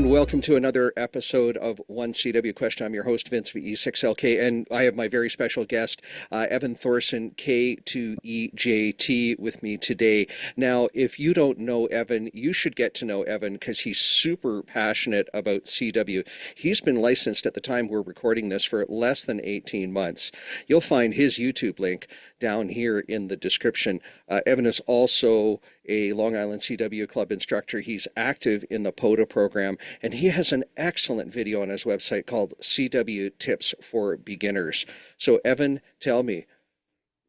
and welcome to another episode of 1CW Question. I'm your host, Vince VE6LK, and I have my very special guest, Evan Thorson, K2EJT, with me today. Now, if you don't know Evan, you should get to know Evan because he's super passionate about CW. He's been licensed at the time we're recording this for less than 18 months. You'll find his YouTube link down here in the description. Evan is also a Long Island CW Club instructor. He's active in the POTA program, and he has an excellent video on his website called CW Tips for Beginners. So, Evan, tell me,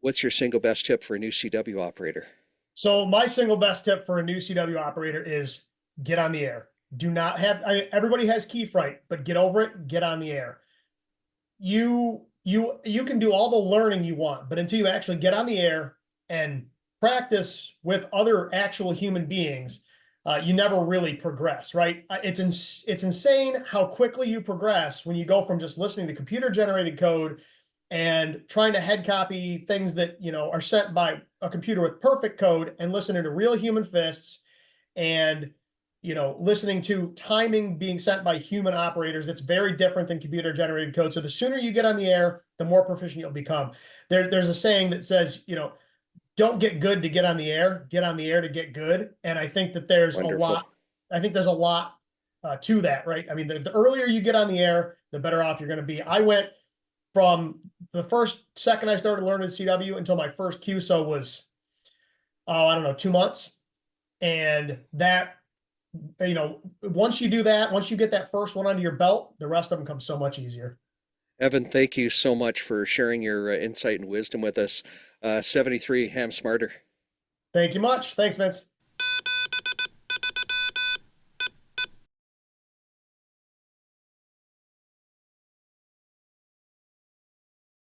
what's your single best tip for a new CW operator? So my single best tip for a new CW operator is get on the air. Do not have, everybody has key fright, but get over it, get on the air. You can do all the learning you want, but until you actually get on the air and practice with other actual human beings, you never really progress, right? It's insane how quickly you progress when you go from just listening to computer generated code and trying to head copy things that, are sent by a computer with perfect code and listening to real human fists and, listening to timing being sent by human operators. It's very different than computer generated code. So the sooner you get on the air, the more proficient you'll become. There's a saying that says, don't get good to get on the air, get on the air to get good. And I think that there's Wonderful. a lot to that, right? I mean, the earlier you get on the air, the better off you're going to be. I went from the first second I started learning CW until my first QSO was, I don't know, 2 months. And that, once you do that, once you get that first one under your belt, the rest of them come so much easier. Evan, thank you so much for sharing your insight and wisdom with us. 73, Ham Smarter. Thank you much. Thanks, Vince.